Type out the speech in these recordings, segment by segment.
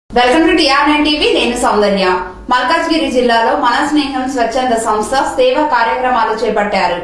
Welcome to TR9 TV. నేను సౌందర్య. మల్కాజ్గిరి జిల్లాలో మన స్నేహం స్వచ్ఛంద సంస్థ సేవా కార్యక్రమాలు చేపట్టారు.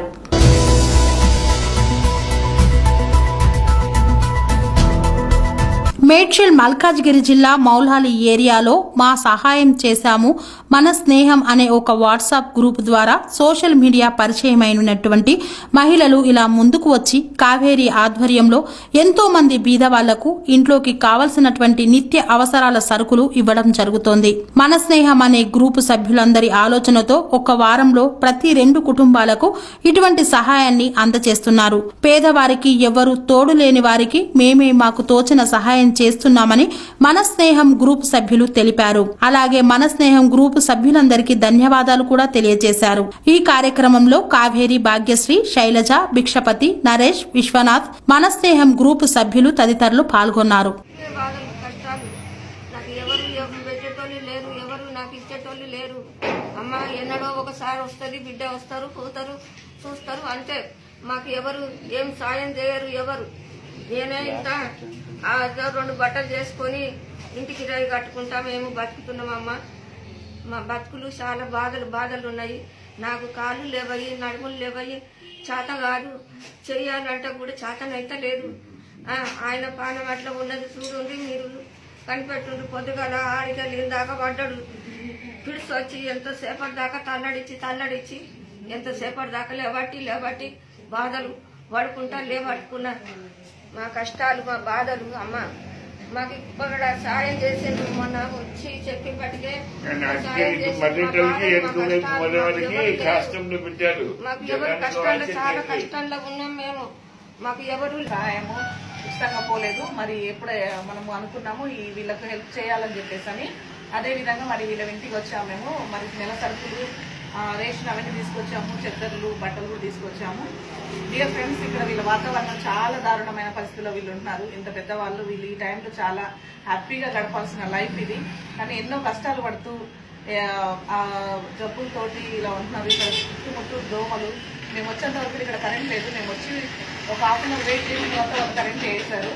మేడ్చల్ మల్కాజ్గిరి జిల్లా మౌల్హాలి ఏరియాలో మా సహాయం చేశాము మన స్నేహం అనే ఒక వాట్సాప్ గ్రూప్ ద్వారా సోషల్ మీడియా పరిచయమైనటువంటి మహిళలు ఇలా ముందుకు వచ్చి కావేరి ఆధ్వర్యంలో ఎంతో మంది బీద వాళ్లకు ఇంట్లోకి కావలసినటువంటి నిత్య అవసరాల సరుకులు ఇవ్వడం జరుగుతోంది. మన స్నేహం అనే గ్రూపు సభ్యులందరి ఆలోచనతో ఒక వారంలో ప్రతి 2 కుటుంబాలకు ఇటువంటి సహాయాన్ని అందజేస్తున్నారు. పేదవారికి ఎవరు తోడు లేని వారికి మేమే మాకు తోచిన సహాయం చేస్తున్నామని మన స్నేహం గ్రూప్ సభ్యులు తెలిపారు. అలాగే మన స్నేహం గ్రూప్ సభ్యులందరికీ ధన్యవాదాలు కూడా తెలియజేశారు. ఈ కార్యక్రమంలో కావేరి, భాగ్యశ్రీ, శైలజ, భిక్షపతి, నరేష్, విశ్వనాథ్, మన స్నేహం గ్రూప్ సభ్యులు తదితరులు పాల్గొన్నారు. ఎన్నడో ఒకసారి వస్తుంది, బిడ్డ వస్తారు, పోతారు, చూస్తారు, అంటే మాకు ఎవరు ఏం సాయం చేయరు. ఎవరు నేనే ఇంత 2 బట్టలు చేసుకొని ఇంటికి కిరాయి కట్టుకుంటా మేము బతుకుతున్నామమ్మ. మా బతుకులు చాలా బాధలు ఉన్నాయి. నాకు కాళ్ళు లేవయి, నడుములు లేవయి, చేత కాదు, చెయ్యాలంటే కూడా చేతనైతే లేదు. ఆయన పానం అట్లా ఉన్నది చూడండి, మీరు కనిపెట్టుండి. పొద్దుగల ఆడిగా లేని దాకా పడ్డాడు, పిడిసి వచ్చి ఎంతసేపటి దాకా తల్లడిచ్చి ఎంతసేపటి దాకా లేబట్టి బాధలు పడుకుంటా లేబట్టుకున్నా. మా కష్టాలు, మా బాధలు అమ్మ మాకు ఇక్కడ సాయం చేసిండు. మొన్న వచ్చి చెప్పి పట్టుకే మాకు ఎవరు కష్టాలు, చాలా కష్టంలో ఉన్నాం మేము. మాకు ఎవరు సహాయము ఇష్టంగా పోలేదు. మరి ఎప్పుడే మనము అనుకున్నాము వీళ్ళకు హెల్ప్ చేయాలని చెప్పేసి అని. అదే విధంగా మరి వీళ్ళ ఇంటికి వచ్చాము మేము. మరి నెల సరుకులు, రేషన్ అవన్నీ తీసుకొచ్చాము, చెద్దర్లు, బట్టలు కూడా తీసుకొచ్చాము. డియర్ ఫ్రెండ్స్, ఇక్కడ వీళ్ళ వాతావరణం చాలా దారుణమైన పరిస్థితుల్లో వీళ్ళు ఉంటున్నారు. ఇంత పెద్దవాళ్ళు, వీళ్ళు ఈ టైంలో చాలా హ్యాపీగా గడపాల్సిన లైఫ్ ఇది. కానీ ఎన్నో కష్టాలు పడుతూ జబ్బులతోటి ఇలా ఉంటున్నారు. ఇక్కడ చుట్టుముట్టు దోమలు. మేము వచ్చేంత వరకు ఇక్కడ కరెంట్ లేదు. మేము వచ్చి ఒక ½ అవర్ వెయిట్ చేసిన తర్వాత వాళ్ళు కరెంట్ వేసారు.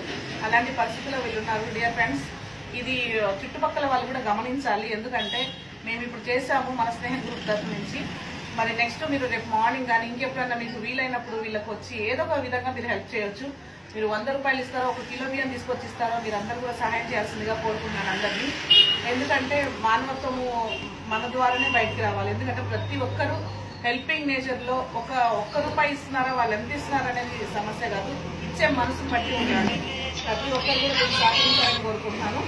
అలాంటి పరిస్థితుల్లో వీళ్ళు ఉన్నారు. డియర్ ఫ్రెండ్స్, ఇది చుట్టుపక్కల వాళ్ళు కూడా గమనించాలి. ఎందుకంటే మేము ఇప్పుడు చేసాము మన స్నేహం గ్రూప్ తరఫు నుంచి. మరి నెక్స్ట్ మీరు రేపు మార్నింగ్ కానీ ఇంకెప్పుడన్నా మీకు వీలైనప్పుడు వీళ్ళకి వచ్చి ఏదో ఒక విధంగా మీరు హెల్ప్ చేయొచ్చు. మీరు 100 రూపాయలు ఇస్తారో, 1 కిలో బియ్యం తీసుకొచ్చి ఇస్తారో, మీరు అందరూ కూడా సహాయం చేయాల్సిందిగా కోరుకుంటున్నాను అందరినీ. ఎందుకంటే మానవత్వము మన ద్వారానే బయటికి రావాలి. ఎందుకంటే ప్రతి ఒక్కరూ హెల్పింగ్ నేచర్లో ఒక్క రూపాయి ఇస్తున్నారా, వాళ్ళు ఎంత ఇస్తున్నారు అనేది సమస్య కాదు, ఇచ్చే మనసును బట్టి ఉండాలి. ప్రతి ఒక్కరు కూడా దీన్ని సాధించాలని కోరుకుంటున్నాను.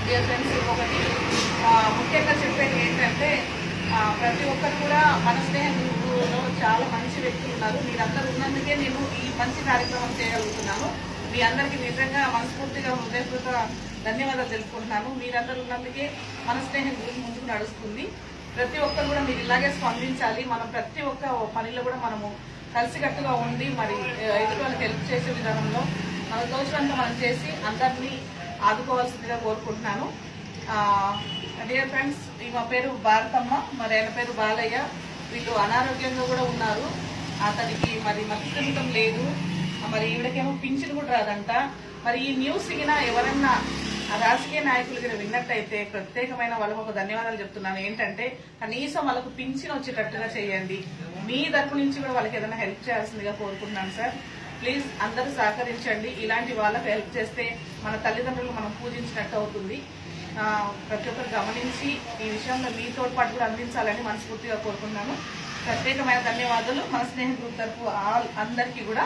డియర్ ఫ్రెండ్స్, ఒకటి ముఖ్యంగా చెప్పేది ఏంటంటే ప్రతి ఒక్కరు కూడా మన స్నేహం గ్రూపులో చాలా మంచి వ్యక్తులు ఉన్నారు. మీరందరూ ఉన్నందుకే నేను ఈ మంచి కార్యక్రమం చేయగలుగుతున్నాను. మీ అందరికీ నిజంగా మనస్ఫూర్తిగా హృదయపూర్వక ధన్యవాదాలు తెలుపుకుంటున్నాను. మీరందరూ ఉన్నందుకే మన స్నేహం గ్రూప్ ముందుకు నడుస్తుంది. ప్రతి ఒక్కరు కూడా మీరు ఇలాగే స్పందించాలి. మనం ప్రతి ఒక్క పనిలో కూడా మనము కలిసికట్టుగా ఉండి మరి ఎదుటి వాళ్ళకి హెల్ప్ చేసే విధానంలో మన తోచినంత మనం చేసి అందరినీ ఆదుకోవాల్సిందిగా కోరుకుంటున్నాను. డియర్ ఫ్రెండ్స్, మా పేరు భారతమ్మ, మరి ఆయన పేరు బాలయ్య. వీళ్ళు అనారోగ్యంగా కూడా ఉన్నారు. అతనికి మరి మతిస్థిమితం లేదు. మరి ఈవిడకేమో పింఛన్ కూడా రాదంట. మరి ఈ న్యూస్ కినా ఎవరన్నా రాజకీయ నాయకులు కింద విన్నట్టయితే ప్రత్యేకమైన వాళ్ళకు ఒక ధన్యవాదాలు చెప్తున్నాను. ఏంటంటే కనీసం వాళ్ళకు పింఛన్ వచ్చేటట్టుగా చేయండి. మీ తరపు నుంచి కూడా వాళ్ళకి ఏదైనా హెల్ప్ చేయాల్సిందిగా కోరుకుంటున్నాను సార్. ప్లీజ్ అందరూ సహకరించండి. ఇలాంటి వాళ్ళకు హెల్ప్ చేస్తే మన తల్లిదండ్రులు మనం పూజించినట్టు అవుతుంది. ప్రతి ఒక్కరు గమనించి ఈ విషయంలో మీ తోడ్పాటు కూడా అందించాలని మనస్ఫూర్తిగా కోరుకున్నాను. ప్రత్యేకమైన ధన్యవాదాలు మన స్నేహం గ్రూప్ తరఫు అందరికీ కూడా.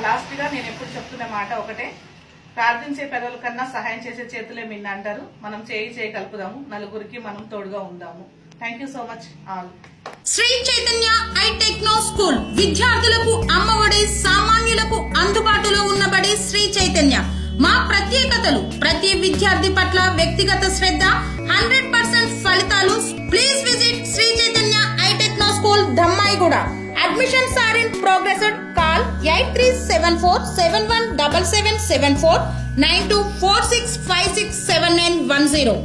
లాస్ట్గా నేను ఎప్పుడు చెప్తున్న మాట ఒకటే, ప్రార్థించే పెదవుల కన్నా సహాయం చేసే చేతులే మిన్న అంటారు. మనం చేయి కలుపుదాము, నలుగురికి మనం తోడుగా ఉందాము. Thank you so much all. Sri Chaitanya e techno school విద్యార్థులకు అమ్మఒడి, సామాన్యులకు అందుబాటులో ఉన్నబడి శ్రీ చైతన్య. మా ప్రత్యేకతలు: ప్రతి విద్యార్థి పట్ల వ్యక్తిగత శ్రద్ధ, 100% ఫలితాలు. Please visit Sri Chaitanya e techno school, Dammaiguda. Admissions are in progress. Call 8374717774 9246567910.